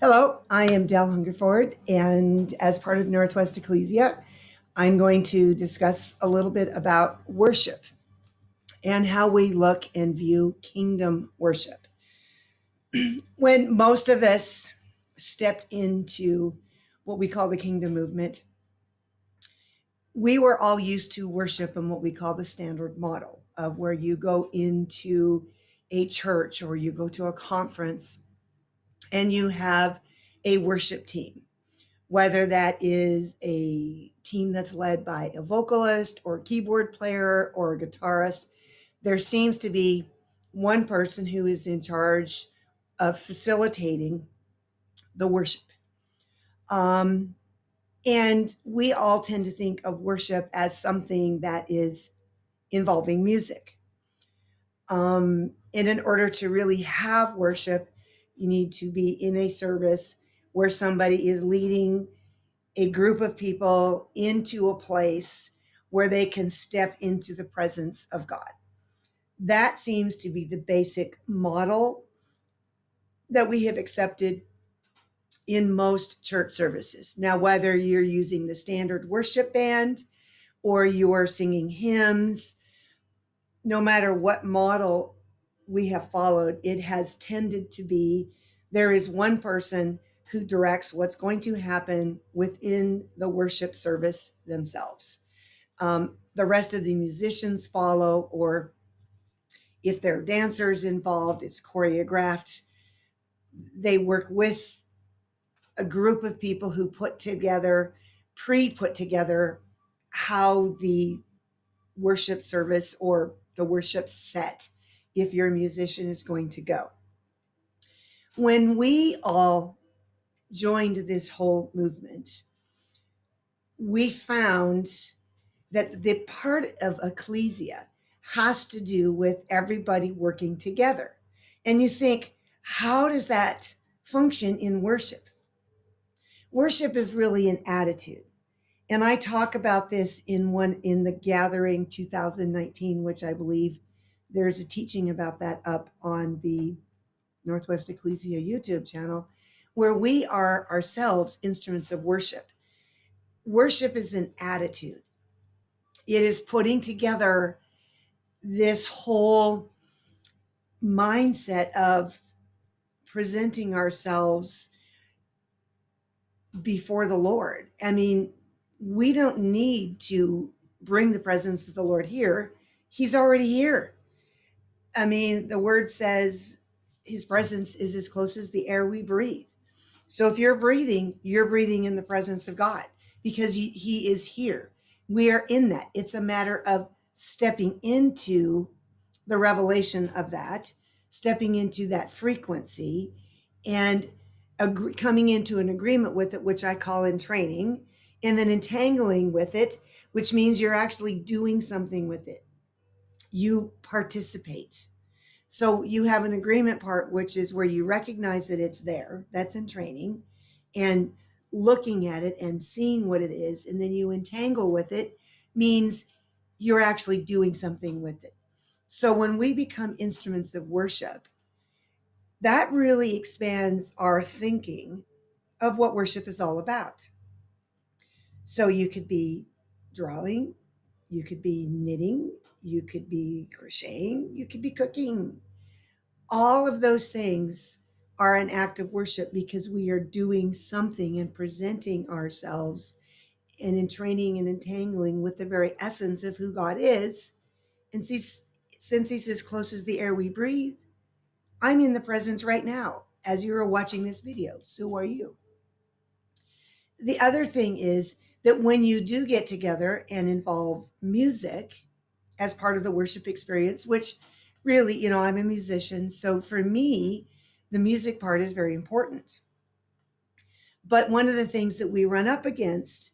Hello, I am Del Hungerford, and as part of Northwest Ekklesia, I'm going to discuss a little bit about worship and how we look and view kingdom worship. When most of us stepped into what we call the kingdom movement, we were all used to worship in what we call the standard model of where you go into a church or you go to a conference and you have a worship team, whether that is a team that's led by a vocalist or a keyboard player or a guitarist. There seems to be one person who is in charge of facilitating the worship. Um, and we all tend to think of worship as something that is involving music. And in order to really have worship, you need to be in a service where somebody is leading a group of people into a place where they can step into the presence of God. That seems to be the basic model that we have accepted in most church services. Now, whether you're using the standard worship band or you're singing hymns, no matter what model we have followed, it has tended to be there is one person who directs what's going to happen within the worship service themselves. The rest of the musicians follow, or if there are dancers involved, it's choreographed. They work with a group of people who put together how the worship service or the worship set, if you're a musician, is going to go. When we all joined this whole movement, we found that the part of ecclesia has to do with everybody working together. And you think, how does that function in worship? Worship is really an attitude. And I talk about this in the Gathering 2019, which I believe there's a teaching about that up on the Northwest Ekklesia YouTube channel, where we are ourselves instruments of worship. Worship is an attitude. It is putting together this whole mindset of presenting ourselves before the Lord. I mean, we don't need to bring the presence of the Lord here. He's already here. I mean, the word says his presence is as close as the air we breathe. So if you're breathing in the presence of God because he is here. We are in that. It's a matter of stepping into the revelation of that, stepping into that frequency, and coming into an agreement with it, which I call in training, and then entangling with it, which means you're actually doing something with it. You participate. So you have an agreement part, which is where you recognize that it's there. That's in training, and looking at it and seeing what it is, and then you entangle with it means you're actually doing something with it. So when we become instruments of worship, that really expands our thinking of what worship is all about. So you could be drawing, you could be knitting, you could be crocheting, you could be cooking. All of those things are an act of worship because we are doing something and presenting ourselves and in training and entangling with the very essence of who God is. And since he's as close as the air we breathe, I'm in the presence right now as you are watching this video. So are you. The other thing is that when you do get together and involve music as part of the worship experience, which really, I'm a musician. So for me, the music part is very important. But one of the things that we run up against,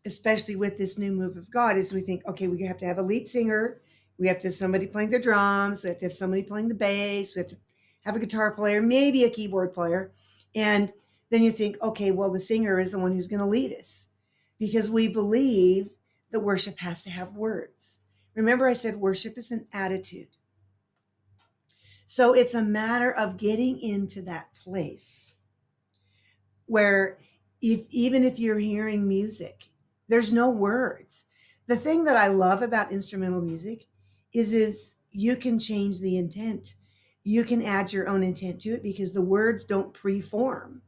especially with this new move of God, is we think, okay, we have to have a lead singer. We have to have somebody playing the drums. We have to have somebody playing the bass. We have to have a guitar player, maybe a keyboard player. And then you think, okay, well, the singer is the one who's going to lead us because we believe that worship has to have words. Remember, I said worship is an attitude. So it's a matter of getting into that place where even if you're hearing music, there's no words. The thing that I love about instrumental music is you can change the intent. You can add your own intent to it because the words don't preform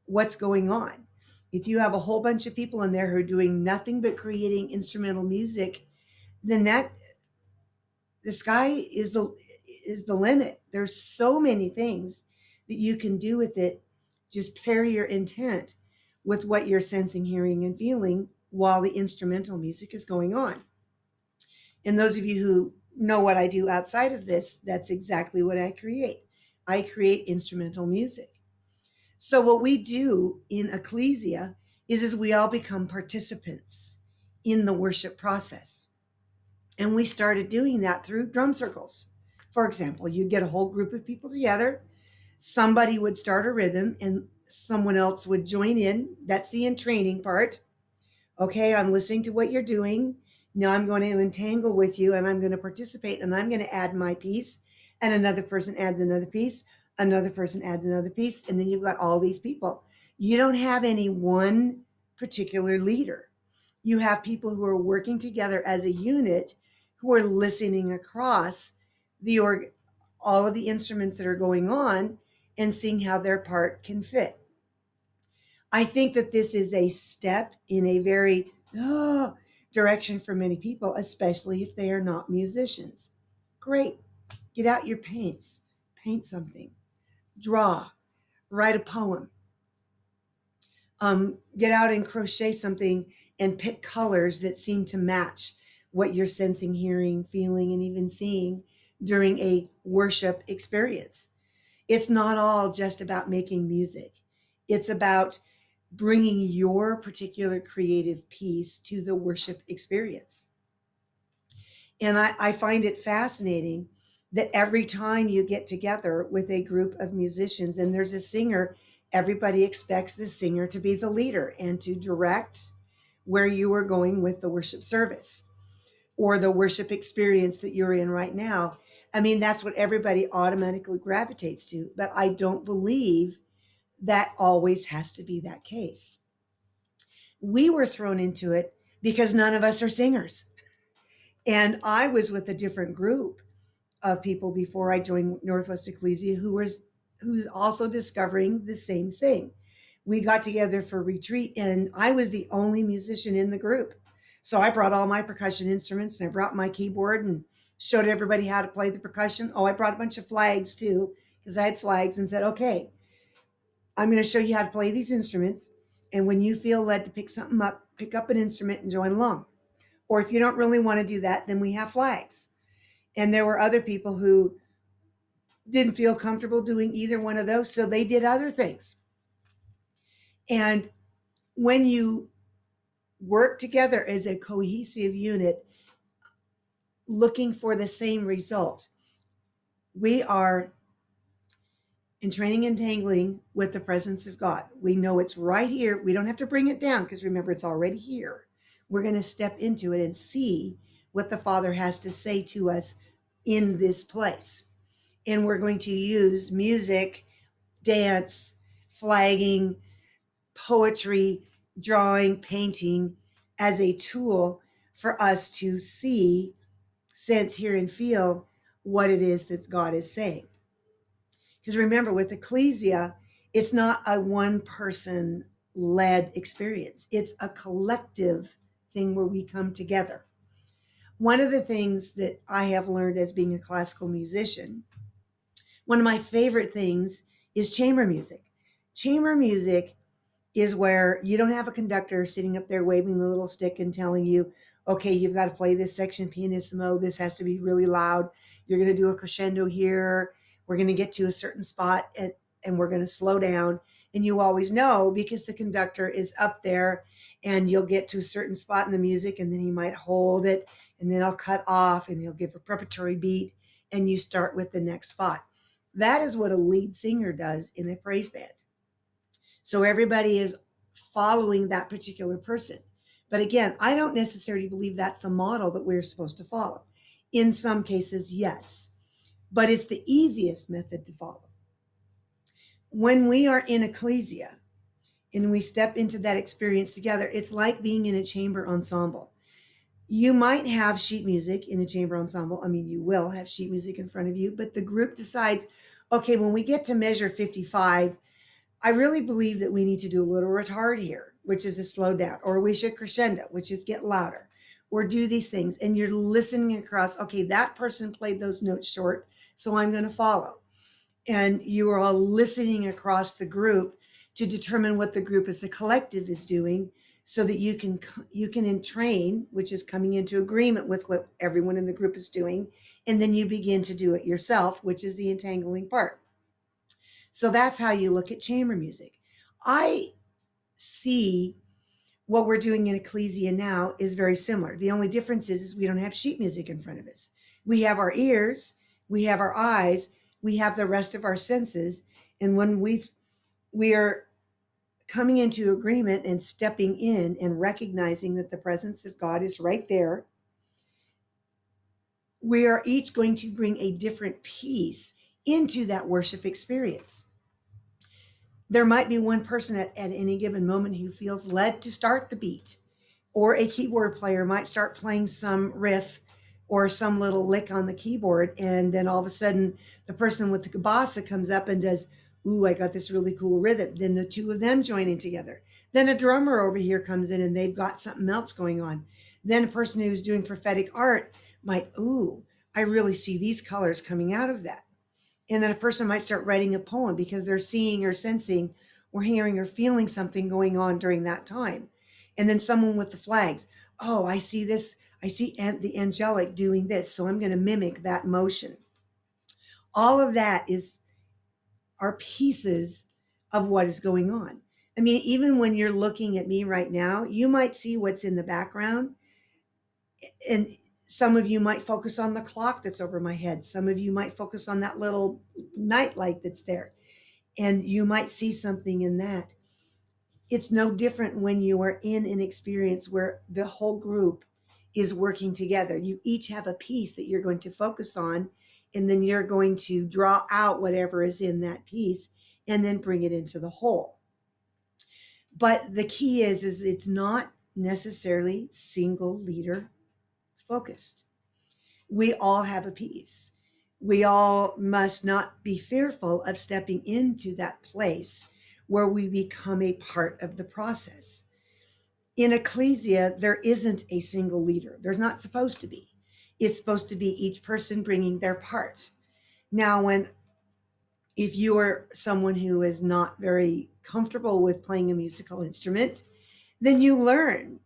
what's going on. If you have a whole bunch of people in there who are doing nothing but creating instrumental music, then that the sky is the limit. There's so many things that you can do with it. Just pair your intent with what you're sensing, hearing, and feeling while the instrumental music is going on. And those of you who know what I do outside of this, that's exactly what I create. I create instrumental music. So what we do in Ekklesia is we all become participants in the worship process. And we started doing that through drum circles. For example, you'd get a whole group of people together, somebody would start a rhythm, and someone else would join in. That's the in training part. Okay, I'm listening to what you're doing. Now I'm going to entangle with you and I'm going to participate and I'm going to add my piece. And another person adds another piece. Another person adds another piece. And then you've got all these people. You don't have any one particular leader. You have people who are working together as a unit who are listening across the all of the instruments that are going on and seeing how their part can fit. I think that this is a step in a very direction for many people, especially if they are not musicians. Great. Get out your paints, paint something, draw, write a poem, get out and crochet something and pick colors that seem to match what you're sensing, hearing, feeling, and even seeing during a worship experience. It's not all just about making music. It's about bringing your particular creative piece to the worship experience. And I find it fascinating that every time you get together with a group of musicians and there's a singer, everybody expects the singer to be the leader and to direct where you are going with the worship service or the worship experience that you're in right now. I mean, that's what everybody automatically gravitates to, but I don't believe that always has to be that case. We were thrown into it because none of us are singers. And I was with a different group of people before I joined Northwest Ekklesia who's also discovering the same thing. We got together for retreat and I was the only musician in the group. So I brought all my percussion instruments and I brought my keyboard and showed everybody how to play the percussion. Oh, I brought a bunch of flags too, because I had flags and said, okay, I'm going to show you how to play these instruments. And when you feel led to pick something up, pick up an instrument and join along. Or if you don't really want to do that, then we have flags. And there were other people who didn't feel comfortable doing either one of those, so they did other things. And when you work together as a cohesive unit, looking for the same result, we are entraining and tangling with the presence of God. We know it's right here. We don't have to bring it down because remember, it's already here. We're going to step into it and see what the Father has to say to us in this place. And we're going to use music, dance, flagging, poetry, drawing, painting as a tool for us to see, sense, hear, and feel what it is that God is saying. Because remember, with Ekklesia, it's not a one person led experience, it's a collective thing where we come together. One of the things that I have learned as being a classical musician, one of my favorite things is chamber music. Chamber music is where you don't have a conductor sitting up there waving the little stick and telling you, okay, you've got to play this section pianissimo. This has to be really loud. You're going to do a crescendo here. We're going to get to a certain spot and we're going to slow down. And you always know because the conductor is up there and you'll get to a certain spot in the music and then he might hold it and then I'll cut off and he'll give a preparatory beat and you start with the next spot. That is what a lead singer does in a praise band. So everybody is following that particular person. But again, I don't necessarily believe that's the model that we're supposed to follow. In some cases, yes, but it's the easiest method to follow. When we are in Ekklesia, and we step into that experience together. It's like being in a chamber ensemble. You might have sheet music in a chamber ensemble. I mean, you will have sheet music in front of you, but the group decides, okay, when we get to measure 55, I really believe that we need to do a little retard here, which is a slow down, or we should crescendo, which is get louder, or do these things. And you're listening across, okay, that person played those notes short, so I'm going to follow. And you are all listening across the group to determine what the group as a collective is doing, so that you can entrain, which is coming into agreement with what everyone in the group is doing, and then you begin to do it yourself, which is the entangling part. So that's how you look at chamber music. I see what we're doing in Ecclesia now is very similar. The only difference is we don't have sheet music in front of us. We have our ears, we have our eyes, we have the rest of our senses. And when we are coming into agreement and stepping in and recognizing that the presence of God is right there, we are each going to bring a different piece into that worship experience. There might be one person at any given moment who feels led to start the beat, or a keyboard player might start playing some riff or some little lick on the keyboard, and then all of a sudden the person with the kabasa comes up and does, ooh, I got this really cool rhythm. Then the two of them join in together. Then a drummer over here comes in and they've got something else going on. Then a person who's doing prophetic art might, ooh, I really see these colors coming out of that. And then a person might start writing a poem because they're seeing or sensing or hearing or feeling something going on during that time. And then someone with the flags, oh, I see this, I see the angelic doing this, so I'm going to mimic that motion. All of that are pieces of what is going on. I mean, even when you're looking at me right now, you might see what's in the background, and some of you might focus on the clock that's over my head. Some of you might focus on that little night light that's there, and you might see something in that. It's no different when you are in an experience where the whole group is working together. You each have a piece that you're going to focus on, and then you're going to draw out whatever is in that piece and then bring it into the whole. But the key is it's not necessarily single leader focused. We all have a piece. We all must not be fearful of stepping into that place where we become a part of the process. In Ecclesia, there isn't a single leader. There's not supposed to be. It's supposed to be each person bringing their part. Now, if you are someone who is not very comfortable with playing a musical instrument, then you learn.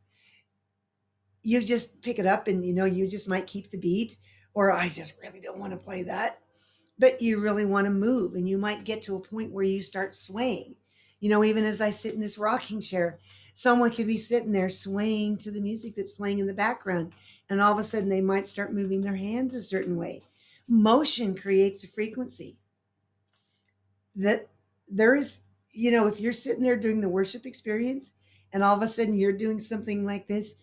You just pick it up and you just might keep the beat, or I just really don't want to play that. But you really want to move, and you might get to a point where you start swaying. Even as I sit in this rocking chair, someone could be sitting there swaying to the music that's playing in the background, and all of a sudden they might start moving their hands a certain way. Motion creates a frequency that there is, if you're sitting there doing the worship experience and all of a sudden you're doing something like this,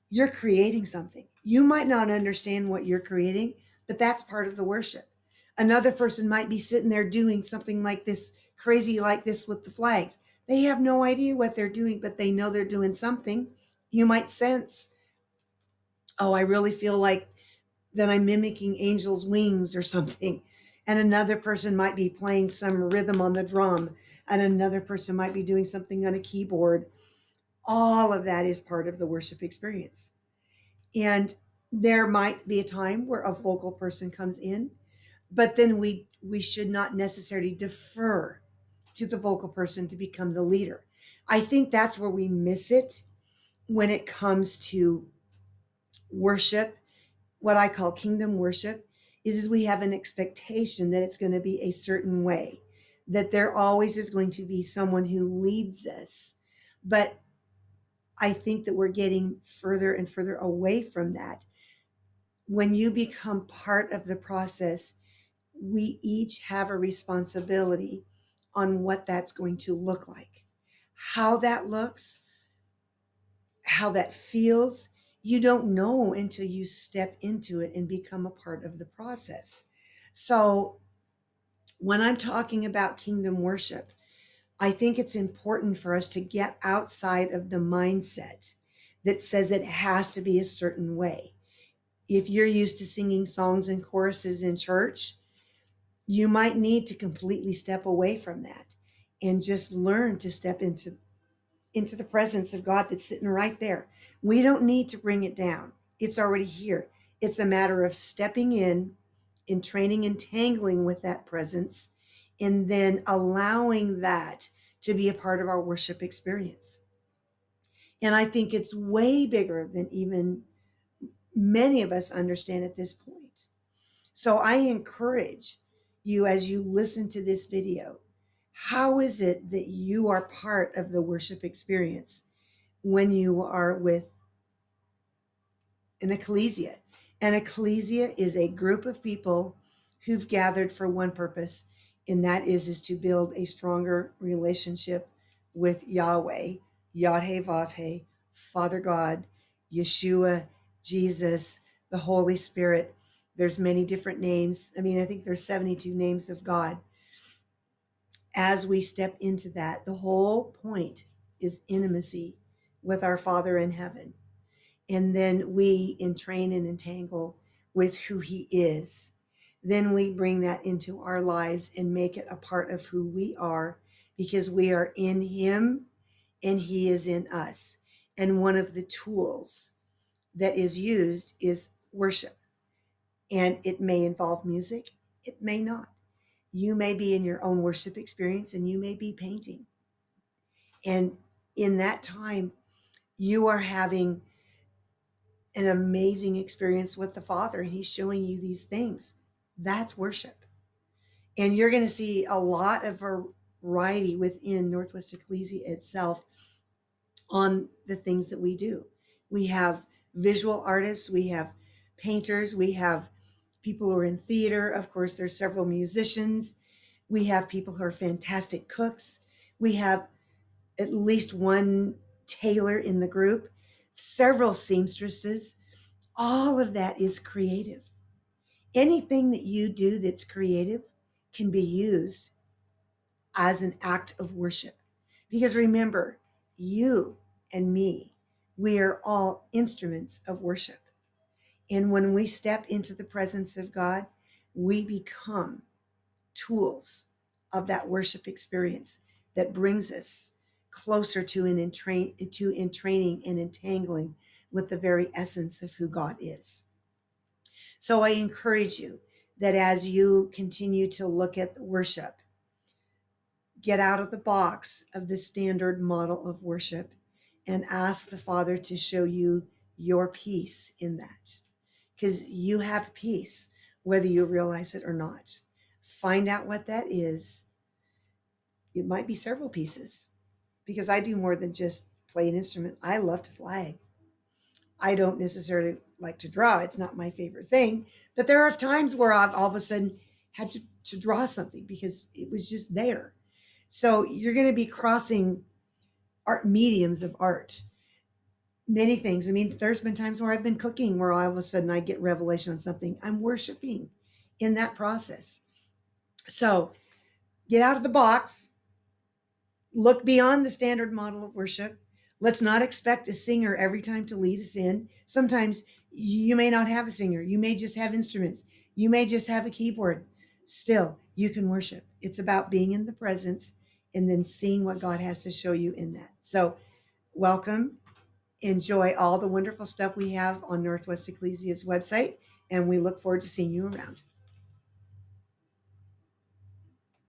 you're creating something. You might not understand what you're creating, but that's part of the worship. Another person might be sitting there doing something like this, crazy like this with the flags. They have no idea what they're doing, but they know they're doing something. You might sense, oh, I really feel like that I'm mimicking angel's wings or something. And another person might be playing some rhythm on the drum, and another person might be doing something on a keyboard. All of that is part of the worship experience. And there might be a time where a vocal person comes in, but then we should not necessarily defer to the vocal person to become the leader. I think that's where we miss it when it comes to worship. What I call kingdom worship is we have an expectation that it's going to be a certain way, that there always is going to be someone who leads us. But I think that we're getting further and further away from that. When you become part of the process, we each have a responsibility on what that's going to look like. How that looks, how that feels, you don't know until you step into it and become a part of the process. So when I'm talking about kingdom worship, I think it's important for us to get outside of the mindset that says it has to be a certain way. If you're used to singing songs and choruses in church, you might need to completely step away from that and just learn to step into the presence of God that's sitting right there. We don't need to bring it down. It's already here. It's a matter of stepping in training and tangling with that presence, and then allowing that to be a part of our worship experience. And I think it's way bigger than even many of us understand at this point. So I encourage you, as you listen to this video, how is it that you are part of the worship experience when you are with an ecclesia? An ecclesia is a group of people who've gathered for one purpose, and that is to build a stronger relationship with Yahweh, Yad-Heh-Vav-Heh, Father God, Yeshua, Jesus, the Holy Spirit. There's many different names. I mean, I think there's 72 names of God. As we step into that, the whole point is intimacy with our Father in heaven. And then we entrain and entangle with who he is. Then we bring that into our lives and make it a part of who we are, because we are in him and he is in us. And one of the tools that is used is worship. And it may involve music, it may not. You may be in your own worship experience and you may be painting. And in that time, you are having an amazing experience with the Father, and he's showing you these things. That's worship. And you're going to see a lot of variety within Northwest Ekklesia itself on the things that we do. We have visual artists, we have painters, we have people who are in theater. Of course, there's several musicians. We have people who are fantastic cooks. We have at least one tailor in the group, several seamstresses. All of that is creative. Anything that you do that's creative can be used as an act of worship. Because remember, you and me, we are all instruments of worship. And when we step into the presence of God, we become tools of that worship experience that brings us closer to entraining and entangling with the very essence of who God is. So I encourage you that as you continue to look at the worship, get out of the box of the standard model of worship and ask the Father to show you your peace in that. Because you have peace, whether you realize it or not. Find out what that is. It might be several pieces, because I do more than just play an instrument. I love to flag. I don't necessarily like to draw. It's not my favorite thing. But there are times where I've all of a sudden had to draw something because it was just there. So you're going to be crossing art mediums of art. Many things. I mean, there's been times where I've been cooking where all of a sudden I get revelation on something. I'm worshiping in that process. So get out of the box. Look beyond the standard model of worship. Let's not expect a singer every time to lead us in. Sometimes you may not have a singer. You may just have instruments. You may just have a keyboard. Still, you can worship. It's about being in the presence and then seeing what God has to show you in that. So, welcome. Enjoy all the wonderful stuff we have on Northwest Ecclesia's website, and we look forward to seeing you around.